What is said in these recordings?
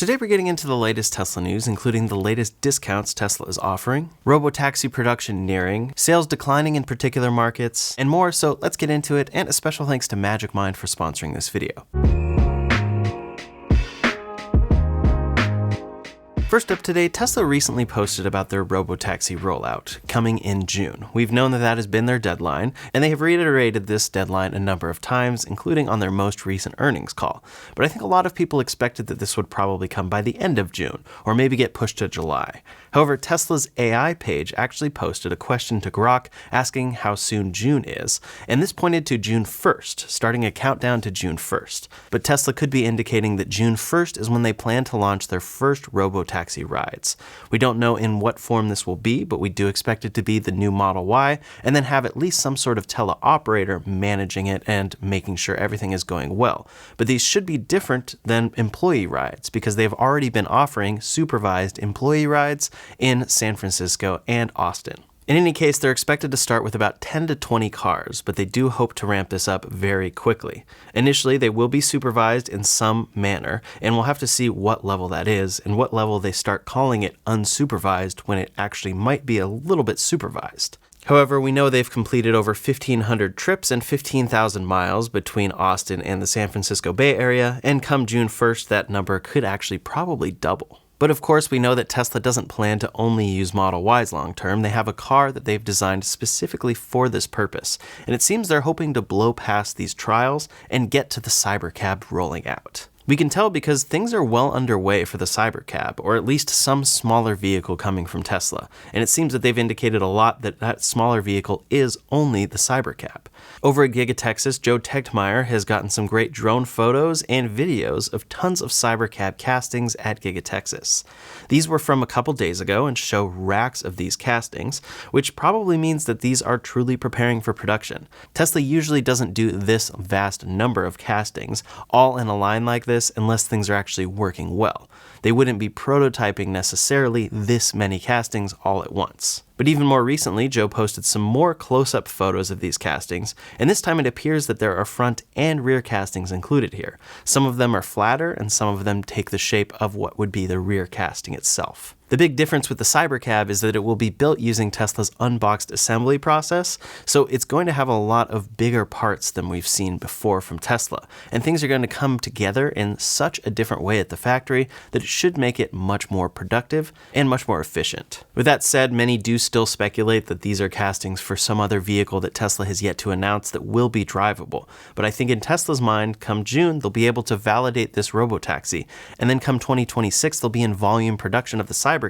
Today we're getting into the latest Tesla news, including the latest discounts Tesla is offering, Robotaxi production nearing, sales declining in particular markets, and more, so let's get into it, and a special thanks to MagBak for sponsoring this video. First up today, Tesla recently posted about their Robotaxi rollout, coming in June. We've known that has been their deadline, and they have reiterated this deadline a number of times, including on their most recent earnings call. But I think a lot of people expected that this would probably come by the end of June, or maybe get pushed to July. However, Tesla's AI page actually posted a question to Grok asking how soon June is, and this pointed to June 1st, starting a countdown to June 1st. But Tesla could be indicating that June 1st is when they plan to launch their first Robotaxi rides. We don't know in what form this will be, but we do expect it to be the new Model Y, and then have at least some sort of teleoperator managing it and making sure everything is going well. But these should be different than employee rides, because they've already been offering supervised employee rides in San Francisco and Austin. In any case, they're expected to start with about 10 to 20 cars, but they do hope to ramp this up very quickly. Initially, they will be supervised in some manner, and we'll have to see what level that is and what level they start calling it unsupervised when it actually might be a little bit supervised. However, we know they've completed over 1,500 trips and 15,000 miles between Austin and the San Francisco Bay Area, and come June 1st, that number could actually probably double. But of course, we know that Tesla doesn't plan to only use Model Ys long term. They have a car that they've designed specifically for this purpose, and it seems they're hoping to blow past these trials and get to the Cybercab rolling out. We can tell because things are well underway for the Cybercab, or at least some smaller vehicle coming from Tesla, and it seems that they've indicated a lot that that smaller vehicle is only the Cybercab. Over at Giga Texas, Joe Tegtmeyer has gotten some great drone photos and videos of tons of Cybercab castings at Giga Texas. These were from a couple days ago and show racks of these castings, which probably means that these are truly preparing for production. Tesla usually doesn't do this vast number of castings all in a line like this unless things are actually working well. They wouldn't be prototyping necessarily this many castings all at once. But even more recently, Joe posted some more close-up photos of these castings, and this time it appears that there are front and rear castings included here. Some of them are flatter, and some of them take the shape of what would be the rear casting itself. The big difference with the Cybercab is that it will be built using Tesla's unboxed assembly process, so it's going to have a lot of bigger parts than we've seen before from Tesla, and things are going to come together in such a different way at the factory that it should make it much more productive and much more efficient. With that said, many do still speculate that these are castings for some other vehicle that Tesla has yet to announce that will be drivable, but I think in Tesla's mind, come June, they'll be able to validate this Robotaxi, and then come 2026, they'll be in volume production of the Cybercab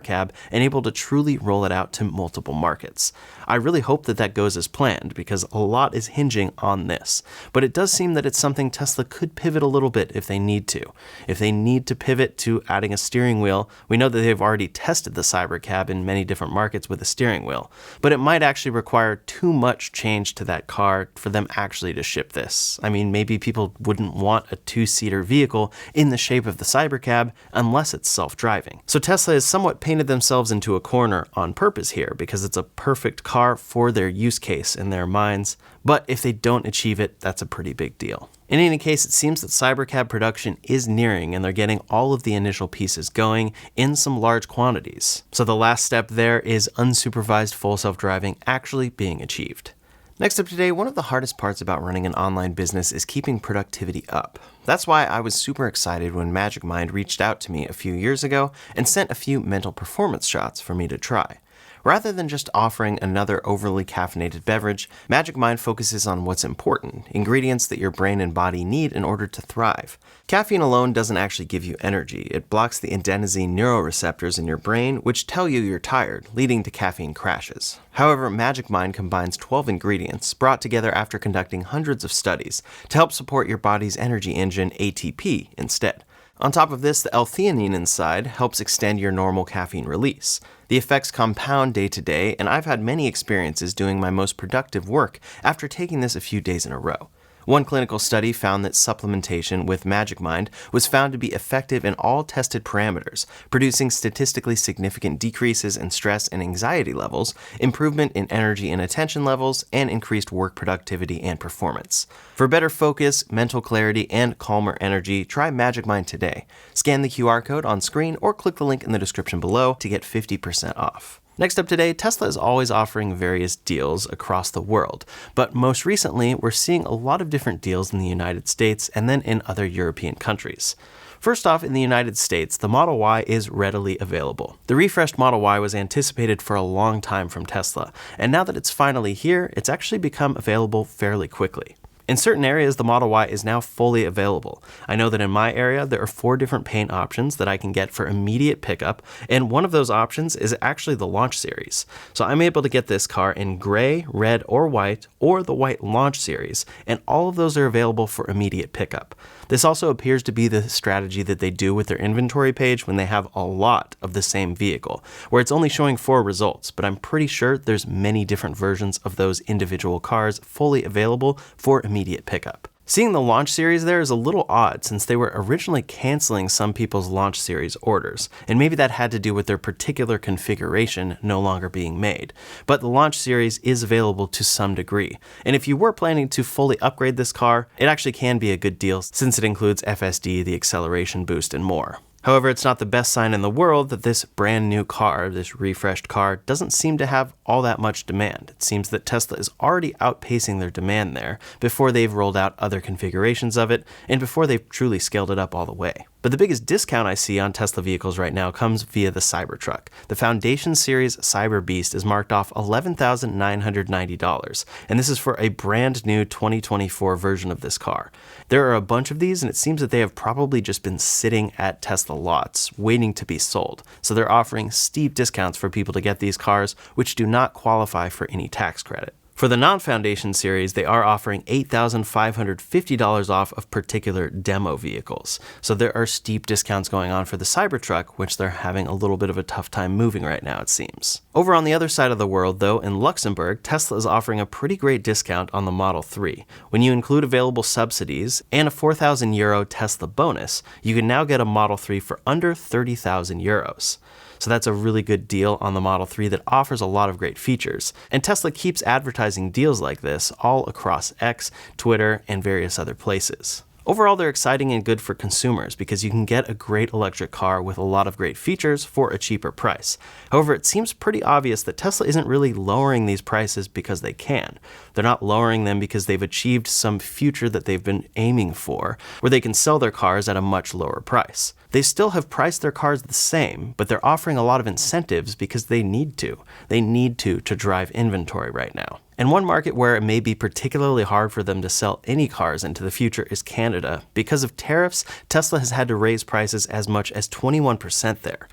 and able to truly roll it out to multiple markets. I really hope that that goes as planned, because a lot is hinging on this, but it does seem that it's something Tesla could pivot a little bit if they need to. If they need to pivot to adding a steering wheel, we know that they've already tested the Cybercab in many different markets with a steering wheel, but it might actually require too much change to that car for them actually to ship this. I mean, maybe people wouldn't want a two-seater vehicle in the shape of the Cybercab unless it's self-driving. So Tesla has somewhat painted themselves into a corner on purpose here, because it's a perfect car for their use case in their minds, but if they don't achieve it, that's a pretty big deal. In any case, it seems that Cybercab production is nearing, and they're getting all of the initial pieces going in some large quantities. So the last step there is unsupervised full self-driving actually being achieved. Next up today, one of the hardest parts about running an online business is keeping productivity up. That's why I was super excited when MagBak reached out to me a few years ago and sent a few mental performance shots for me to try. Rather than just offering another overly caffeinated beverage, MagBak focuses on what's important, ingredients that your brain and body need in order to thrive. Caffeine alone doesn't actually give you energy. It blocks the adenosine neuroreceptors in your brain, which tell you you're tired, leading to caffeine crashes. However, MagBak combines 12 ingredients brought together after conducting hundreds of studies to help support your body's energy engine, ATP, instead. On top of this, the L-theanine inside helps extend your normal caffeine release. The effects compound day to day, and I've had many experiences doing my most productive work after taking this a few days in a row. One clinical study found that supplementation with MagBak was found to be effective in all tested parameters, producing statistically significant decreases in stress and anxiety levels, improvement in energy and attention levels, and increased work productivity and performance. For better focus, mental clarity, and calmer energy, try MagBak today. Scan the QR code on screen or click the link in the description below to get 50% off. Next up today, Tesla is always offering various deals across the world, but most recently, we're seeing a lot of different deals in the United States and then in other European countries. First off, in the United States, the Model Y is readily available. The refreshed Model Y was anticipated for a long time from Tesla, and now that it's finally here, it's actually become available fairly quickly. In certain areas, the Model Y is now fully available. I know that in my area, there are 4 different paint options that I can get for immediate pickup, and one of those options is actually the Launch Series. So I'm able to get this car in gray, red, or white, or the white Launch Series, and all of those are available for immediate pickup. This also appears to be the strategy that they do with their inventory page when they have a lot of the same vehicle, where it's only showing 4 results, but I'm pretty sure there's many different versions of those individual cars fully available for immediate pickup. Seeing the Launch Series there is a little odd since they were originally canceling some people's Launch Series orders, and maybe that had to do with their particular configuration no longer being made. But the Launch Series is available to some degree, and if you were planning to fully upgrade this car, it actually can be a good deal since it includes FSD, the acceleration boost, and more. However, it's not the best sign in the world that this brand new car, this refreshed car, doesn't seem to have all that much demand. It seems that Tesla is already outpacing their demand there before they've rolled out other configurations of it and before they've truly scaled it up all the way. But the biggest discount I see on Tesla vehicles right now comes via the Cybertruck. The Foundation Series Cyber Beast is marked off $11,990, and this is for a brand new 2024 version of this car. There are a bunch of these, and it seems that they have probably just been sitting at Tesla lots, waiting to be sold. So they're offering steep discounts for people to get these cars, which do not qualify for any tax credit. For the non-Foundation series, they are offering $8,550 off of particular demo vehicles. So there are steep discounts going on for the Cybertruck, which they're having a little bit of a tough time moving right now, it seems. Over on the other side of the world, though, in Luxembourg, Tesla is offering a pretty great discount on the Model 3. When you include available subsidies and a €4,000 Tesla bonus, you can now get a Model 3 for under €30,000. So that's a really good deal on the Model 3 that offers a lot of great features. And Tesla keeps advertising deals like this all across X, Twitter, and various other places. Overall, they're exciting and good for consumers because you can get a great electric car with a lot of great features for a cheaper price. However, it seems pretty obvious that Tesla isn't really lowering these prices because they can. They're not lowering them because they've achieved some future that they've been aiming for, where they can sell their cars at a much lower price. They still have priced their cars the same, but they're offering a lot of incentives because they need to. They need to drive inventory right now. And one market where it may be particularly hard for them to sell any cars into the future is Canada. Because of tariffs, Tesla has had to raise prices as much as 21% there.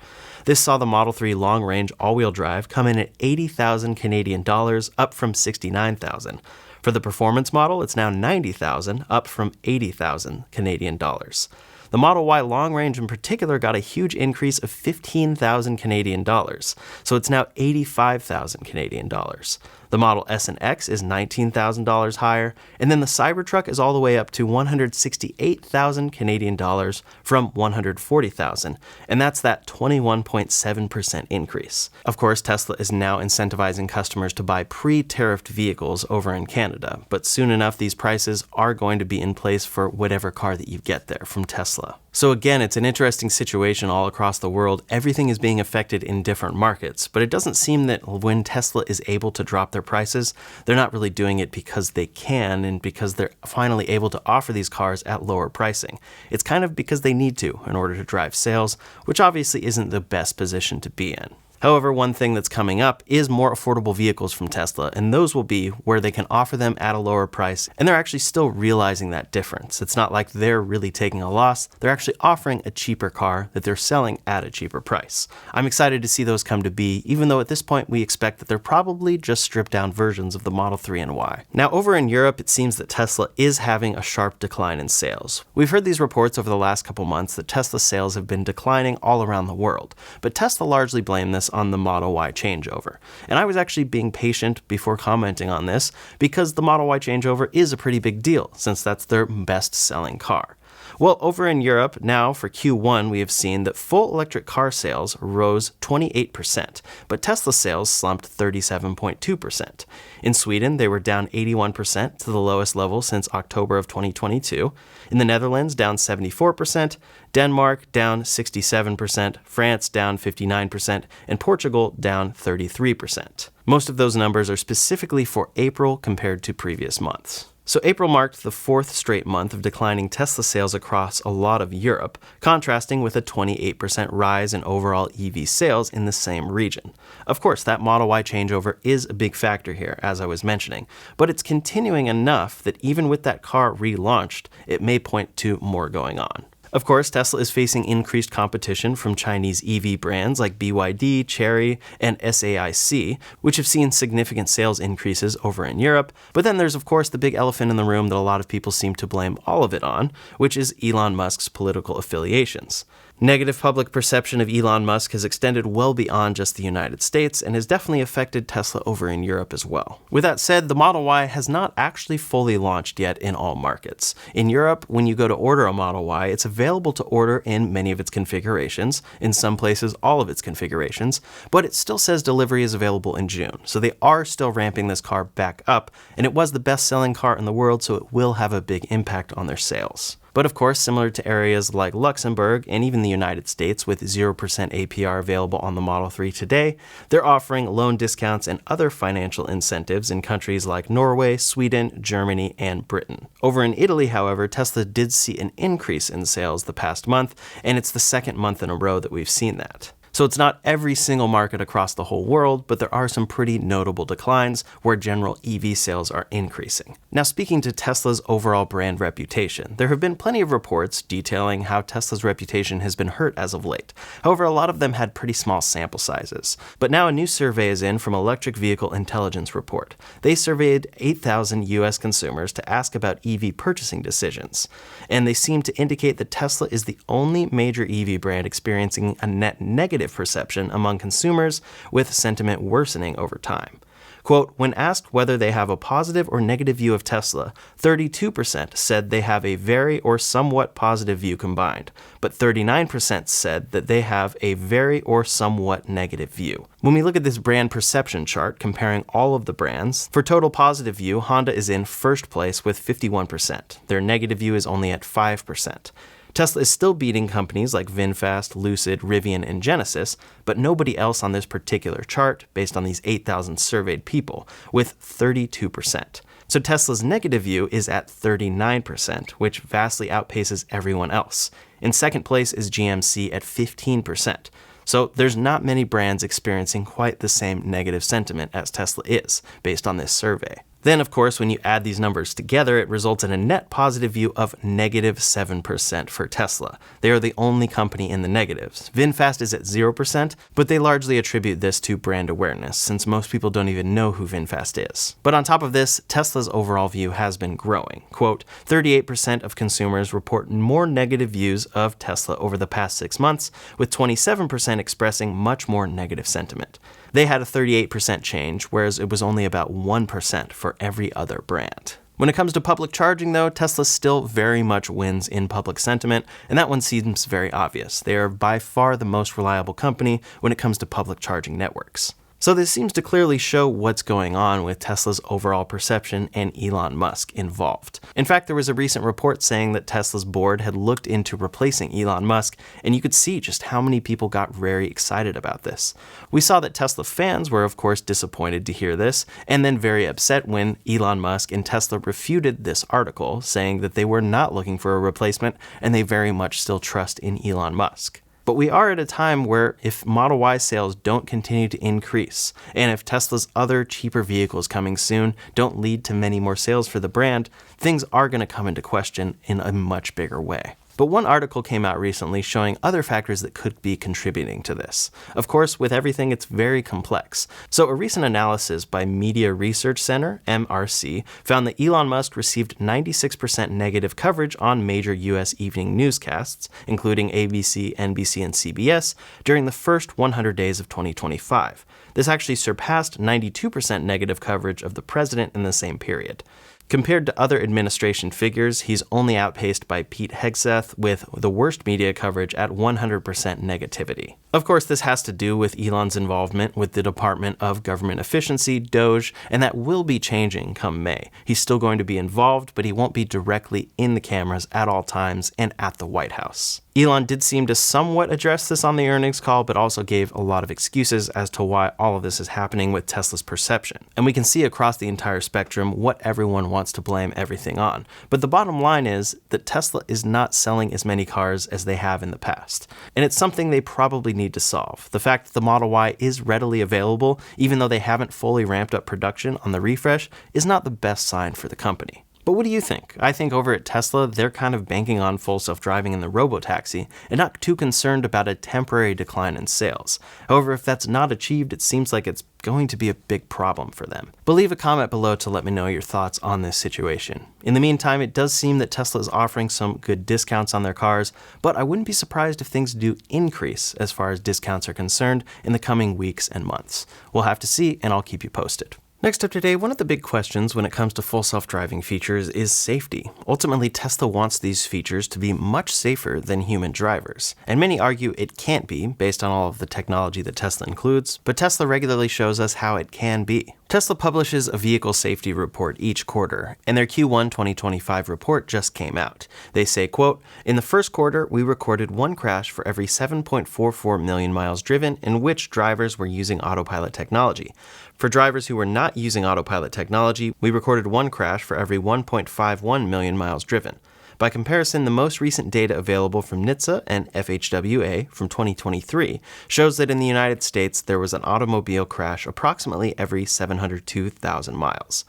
This saw the Model 3 long-range all-wheel drive come in at 80,000 Canadian dollars, up from 69,000. For the performance model, it's now 90,000, up from 80,000 Canadian dollars. The Model Y long range in particular got a huge increase of 15,000 Canadian dollars, so it's now 85,000 Canadian dollars. The Model S and X is $19,000 higher, and then the Cybertruck is all the way up to 168,000 Canadian dollars from 140,000, and that's that 21.7% increase. Of course, Tesla is now incentivizing customers to buy pre-tariffed vehicles over in Canada, but soon enough these prices are going to be in place for whatever car that you get there from Tesla. So again, it's an interesting situation all across the world. Everything is being affected in different markets, but it doesn't seem that when Tesla is able to drop their prices, they're not really doing it because they can and because they're finally able to offer these cars at lower pricing. It's kind of because they need to in order to drive sales, which obviously isn't the best position to be in. However, one thing that's coming up is more affordable vehicles from Tesla, and those will be where they can offer them at a lower price, and they're actually still realizing that difference. It's not like they're really taking a loss, they're actually offering a cheaper car that they're selling at a cheaper price. I'm excited to see those come to be, even though at this point we expect that they're probably just stripped down versions of the Model 3 and Y. Now over in Europe, it seems that Tesla is having a sharp decline in sales. We've heard these reports over the last couple months that Tesla sales have been declining all around the world, but Tesla largely blamed this on the Model Y changeover. And I was actually being patient before commenting on this because the Model Y changeover is a pretty big deal since that's their best-selling car. Well, over in Europe, now for Q1, we have seen that full electric car sales rose 28%, but Tesla sales slumped 37.2%. In Sweden, they were down 81% to the lowest level since October of 2022. In the Netherlands, down 74%, Denmark down 67%, France down 59%, and Portugal down 33%. Most of those numbers are specifically for April compared to previous months. So April marked the 4th straight month of declining Tesla sales across a lot of Europe, contrasting with a 28% rise in overall EV sales in the same region. Of course, that Model Y changeover is a big factor here, as I was mentioning, but it's continuing enough that even with that car relaunched, it may point to more going on. Of course, Tesla is facing increased competition from Chinese EV brands like BYD, Chery, and SAIC, which have seen significant sales increases over in Europe. But then there's, of course, the big elephant in the room that a lot of people seem to blame all of it on, which is Elon Musk's political affiliations. Negative public perception of Elon Musk has extended well beyond just the United States and has definitely affected Tesla over in Europe as well. With that said, the Model Y has not actually fully launched yet in all markets. In Europe, when you go to order a Model Y, it's available to order in many of its configurations, in some places all of its configurations, but it still says delivery is available in June. So they are still ramping this car back up, and it was the best-selling car in the world, so it will have a big impact on their sales. But of course, similar to areas like Luxembourg and even the United States with 0% APR available on the Model 3 today, they're offering loan discounts and other financial incentives in countries like Norway, Sweden, Germany, and Britain. Over in Italy, however, Tesla did see an increase in sales the past month, and it's the second month in a row that we've seen that. So it's not every single market across the whole world, but there are some pretty notable declines where general EV sales are increasing. Now, speaking to Tesla's overall brand reputation, there have been plenty of reports detailing how Tesla's reputation has been hurt as of late. However, a lot of them had pretty small sample sizes. But now a new survey is in from Electric Vehicle Intelligence Report. They surveyed 8,000 US consumers to ask about EV purchasing decisions, and they seem to indicate that Tesla is the only major EV brand experiencing a net negative perception among consumers, with sentiment worsening over time. Quote, when asked whether they have a positive or negative view of Tesla, 32% said they have a very or somewhat positive view combined, but 39% said that they have a very or somewhat negative view. When we look at this brand perception chart comparing all of the brands, for total positive view, Honda is in first place with 51%. Their negative view is only at 5%. Tesla is still beating companies like VinFast, Lucid, Rivian, and Genesis, but nobody else on this particular chart, based on these 8,000 surveyed people, with 32%. So Tesla's negative view is at 39%, which vastly outpaces everyone else. In second place is GMC at 15%. So there's not many brands experiencing quite the same negative sentiment as Tesla is, based on this survey. Then, of course, when you add these numbers together, it results in a net positive view of negative 7% for Tesla. They are the only company in the negatives. VinFast is at 0%, but they largely attribute this to brand awareness, since most people don't even know who VinFast is. But on top of this, Tesla's overall view has been growing. Quote, 38% of consumers report more negative views of Tesla over the past 6 months, with 27% expressing much more negative sentiment. They had a 38% change, whereas it was only about 1% for every other brand. When it comes to public charging, though, Tesla still very much wins in public sentiment, and that one seems very obvious. They are by far the most reliable company when it comes to public charging networks. So this seems to clearly show what's going on with Tesla's overall perception and Elon Musk involved. In fact, there was a recent report saying that Tesla's board had looked into replacing Elon Musk, and you could see just how many people got very excited about this. We saw that Tesla fans were, of course, disappointed to hear this, and then very upset when Elon Musk and Tesla refuted this article, saying that they were not looking for a replacement, and they very much still trust in Elon Musk. But we are at a time where if Model Y sales don't continue to increase, and if Tesla's other cheaper vehicles coming soon don't lead to many more sales for the brand, things are going to come into question in a much bigger way. But one article came out recently showing other factors that could be contributing to this. Of course, with everything, it's very complex. So a recent analysis by Media Research Center, MRC, found that Elon Musk received 96% negative coverage on major US evening newscasts, including ABC, NBC, and CBS, during the first 100 days of 2025. This actually surpassed 92% negative coverage of the president in the same period. Compared to other administration figures, he's only outpaced by Pete Hegseth with the worst media coverage at 100% negativity. Of course, this has to do with Elon's involvement with the Department of Government Efficiency, DOGE, and that will be changing come May. He's still going to be involved, but he won't be directly in the cameras at all times and at the White House. Elon did seem to somewhat address this on the earnings call, but also gave a lot of excuses as to why all of this is happening with Tesla's perception. And we can see across the entire spectrum what everyone wants to blame everything on. But the bottom line is that Tesla is not selling as many cars as they have in the past. And it's something they probably need to solve. The fact that the Model Y is readily available, even though they haven't fully ramped up production on the refresh, is not the best sign for the company. But what do you think? I think over at Tesla, they're kind of banking on full self-driving in the Robotaxi and not too concerned about a temporary decline in sales. However, if that's not achieved, it seems like it's going to be a big problem for them. But leave a comment below to let me know your thoughts on this situation. In the meantime, it does seem that Tesla is offering some good discounts on their cars, but I wouldn't be surprised if things do increase as far as discounts are concerned in the coming weeks and months. We'll have to see, and I'll keep you posted. Next up today, one of the big questions when it comes to full self-driving features is safety. Ultimately, Tesla wants these features to be much safer than human drivers. And many argue it can't be, based on all of the technology that Tesla includes, but Tesla regularly shows us how it can be. Tesla publishes a vehicle safety report each quarter, and their Q1 2025 report just came out. They say, quote, "In the first quarter, we recorded one crash for every 7.44 million miles driven in which drivers were using autopilot technology. For drivers who were not using autopilot technology, we recorded one crash for every 1.51 million miles driven. By comparison, the most recent data available from NHTSA and FHWA from 2023 shows that in the United States, there was an automobile crash approximately every 702,000 miles.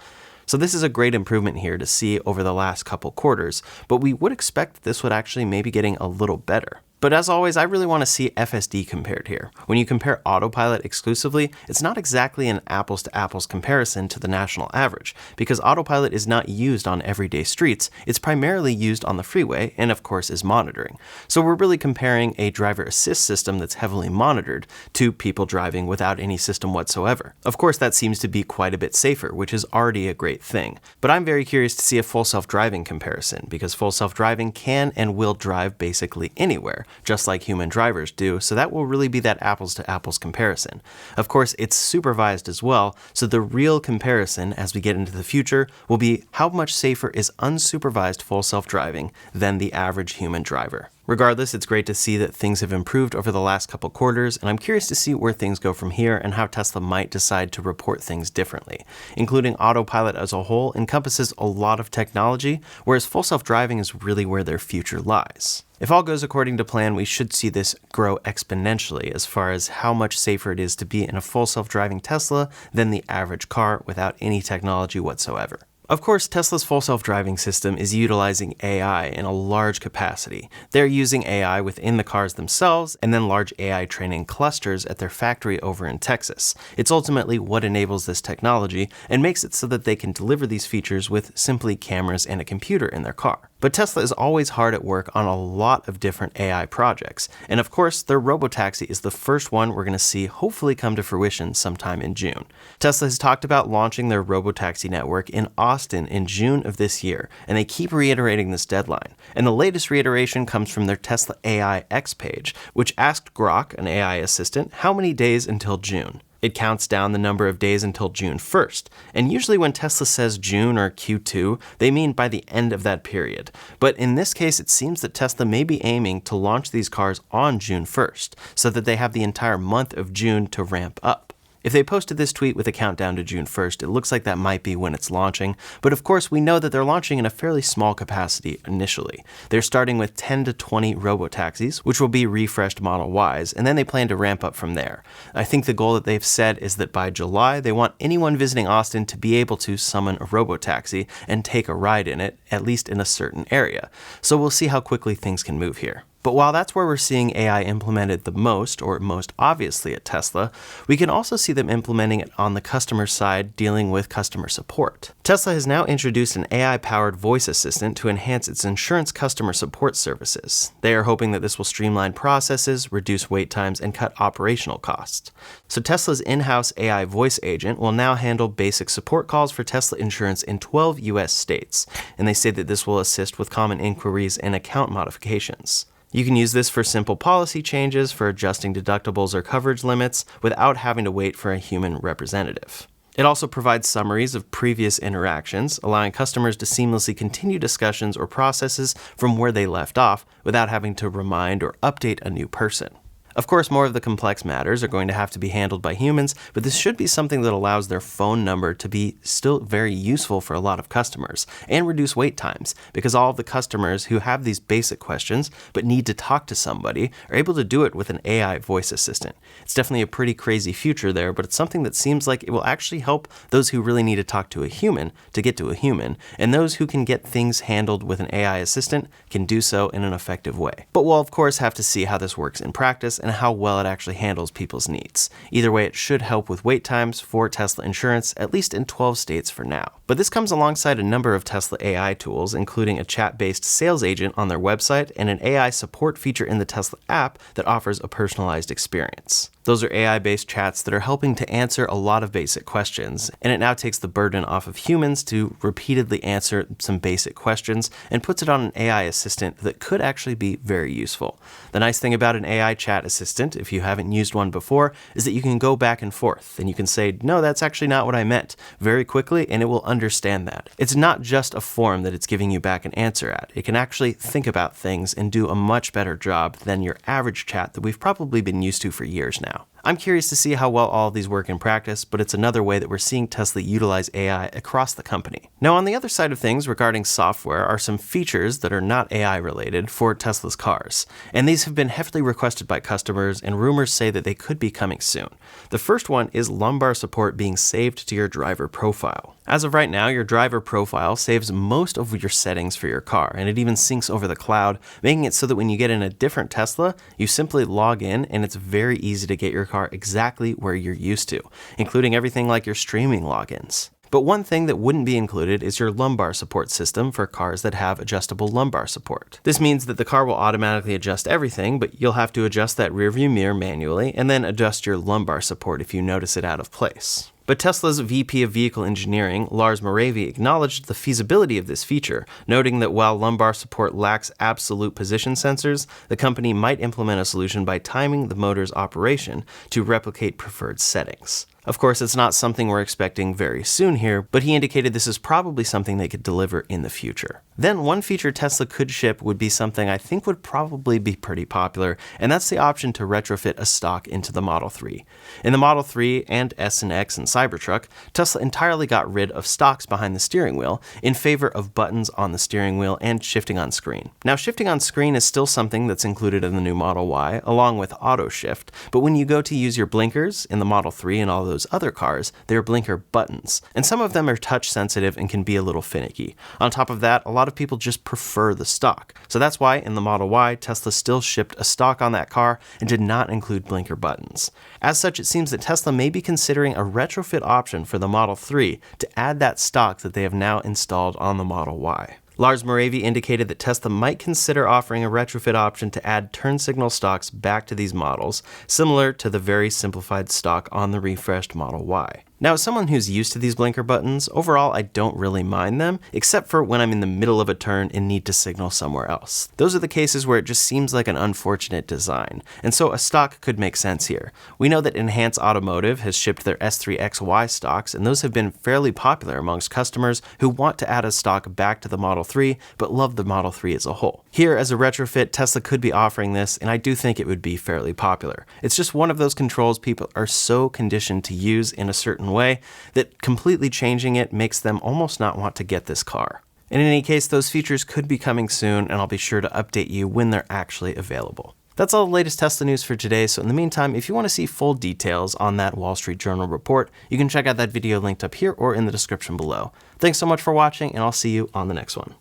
So this is a great improvement here to see over the last couple quarters, but we would expect that this would actually maybe getting a little better. But as always, I really want to see FSD compared here. When you compare autopilot exclusively, it's not exactly an apples-to-apples comparison to the national average, because autopilot is not used on everyday streets, it's primarily used on the freeway, and of course is monitoring. So we're really comparing a driver assist system that's heavily monitored to people driving without any system whatsoever. Of course, that seems to be quite a bit safer, which is already a great thing. But I'm very curious to see a full self-driving comparison, because full self-driving can and will drive basically anywhere, just like human drivers do, so that will really be that apples-to-apples comparison. Of course, it's supervised as well, so the real comparison as we get into the future will be how much safer is unsupervised full self-driving than the average human driver. Regardless, it's great to see that things have improved over the last couple quarters, and I'm curious to see where things go from here and how Tesla might decide to report things differently. Including autopilot as a whole encompasses a lot of technology, whereas full self-driving is really where their future lies. If all goes according to plan, we should see this grow exponentially as far as how much safer it is to be in a full self-driving Tesla than the average car without any technology whatsoever. Of course, Tesla's full self-driving system is utilizing AI in a large capacity. They're using AI within the cars themselves and then large AI training clusters at their factory over in Texas. It's ultimately what enables this technology and makes it so that they can deliver these features with simply cameras and a computer in their car. But Tesla is always hard at work on a lot of different AI projects, and of course, their Robotaxi is the first one we're going to see hopefully come to fruition sometime in June. Tesla has talked about launching their Robotaxi network in Austin in June of this year, and they keep reiterating this deadline. And the latest reiteration comes from their Tesla AI X page, which asked Grok, an AI assistant, how many days until June. It counts down the number of days until June 1st, and usually when Tesla says June or Q2, they mean by the end of that period. But in this case, it seems that Tesla may be aiming to launch these cars on June 1st, so that they have the entire month of June to ramp up. If they posted this tweet with a countdown to June 1st, it looks like that might be when it's launching, but of course we know that they're launching in a fairly small capacity initially. They're starting with 10 to 20 Robotaxis, which will be refreshed Model Ys, and then they plan to ramp up from there. I think the goal that they've said is that by July, they want anyone visiting Austin to be able to summon a Robotaxi and take a ride in it, at least in a certain area. So we'll see how quickly things can move here. But while that's where we're seeing AI implemented the most, or most obviously at Tesla, we can also see them implementing it on the customer side, dealing with customer support. Tesla has now introduced an AI-powered voice assistant to enhance its insurance customer support services. They are hoping that this will streamline processes, reduce wait times, and cut operational costs. So Tesla's in-house AI voice agent will now handle basic support calls for Tesla insurance in 12 US states, and they say that this will assist with common inquiries and account modifications. You can use this for simple policy changes, for adjusting deductibles or coverage limits, without having to wait for a human representative. It also provides summaries of previous interactions, allowing customers to seamlessly continue discussions or processes from where they left off without having to remind or update a new person. Of course, more of the complex matters are going to have to be handled by humans, but this should be something that allows their phone number to be still very useful for a lot of customers and reduce wait times, because all of the customers who have these basic questions but need to talk to somebody are able to do it with an AI voice assistant. It's definitely a pretty crazy future there, but it's something that seems like it will actually help those who really need to talk to a human to get to a human, and those who can get things handled with an AI assistant can do so in an effective way. But we'll of course have to see how this works in practice and how well it actually handles people's needs. Either way, it should help with wait times for Tesla insurance, at least in 12 states for now. But this comes alongside a number of Tesla AI tools, including a chat-based sales agent on their website and an AI support feature in the Tesla app that offers a personalized experience. Those are AI-based chats that are helping to answer a lot of basic questions, and it now takes the burden off of humans to repeatedly answer some basic questions and puts it on an AI assistant that could actually be very useful. The nice thing about an AI chat assistant, if you haven't used one before, is that you can go back and forth, and you can say, no, that's actually not what I meant, very quickly, and it will understand that. It's not just a form that it's giving you back an answer at. It can actually think about things and do a much better job than your average chat that we've probably been used to for years now. I'm curious to see how well all of these work in practice, but it's another way that we're seeing Tesla utilize AI across the company. Now, on the other side of things regarding software are some features that are not AI related for Tesla's cars, and these have been heavily requested by customers, and rumors say that they could be coming soon. The first one is lumbar support being saved to your driver profile. As of right now, your driver profile saves most of your settings for your car, and it even syncs over the cloud, making it so that when you get in a different Tesla, you simply log in and it's very easy to get your car exactly where you're used to, including everything like your streaming logins. But one thing that wouldn't be included is your lumbar support system for cars that have adjustable lumbar support. This means that the car will automatically adjust everything, but you'll have to adjust that rearview mirror manually and then adjust your lumbar support if you notice it out of place. But Tesla's VP of Vehicle Engineering, Lars Moravy, acknowledged the feasibility of this feature, noting that while lumbar support lacks absolute position sensors, the company might implement a solution by timing the motor's operation to replicate preferred settings. Of course, it's not something we're expecting very soon here, but he indicated this is probably something they could deliver in the future. Then one feature Tesla could ship would be something I think would probably be pretty popular, and that's the option to retrofit a stock into the Model 3. In the Model 3 and S and X and Cybertruck, Tesla entirely got rid of stocks behind the steering wheel in favor of buttons on the steering wheel and shifting on screen. Now, shifting on screen is still something that's included in the new Model Y, along with auto shift, but when you go to use your blinkers in the Model 3 and all those other cars, they're blinker buttons, and some of them are touch sensitive and can be a little finicky. On top of that, a lot of people just prefer the stock. So that's why in the Model Y, Tesla still shipped a stock on that car and did not include blinker buttons. As such, it seems that Tesla may be considering a retrofit option for the Model 3 to add that stock that they have now installed on the Model Y. Lars Moravy indicated that Tesla might consider offering a retrofit option to add turn signal stocks back to these models, similar to the very simplified stock on the refreshed Model Y. Now, as someone who's used to these blinker buttons, overall I don't really mind them, except for when I'm in the middle of a turn and need to signal somewhere else. Those are the cases where it just seems like an unfortunate design, and so a stock could make sense here. We know that Enhance Automotive has shipped their S3XY stocks, and those have been fairly popular amongst customers who want to add a stock back to the Model 3, but love the Model 3 as a whole. Here, as a retrofit, Tesla could be offering this, and I do think it would be fairly popular. It's just one of those controls people are so conditioned to use in a certain way that completely changing it makes them almost not want to get this car. In any case, those features could be coming soon, and I'll be sure to update you when they're actually available. That's all the latest Tesla news for today, so in the meantime, if you want to see full details on that Wall Street Journal report, you can check out that video linked up here or in the description below. Thanks so much for watching, and I'll see you on the next one.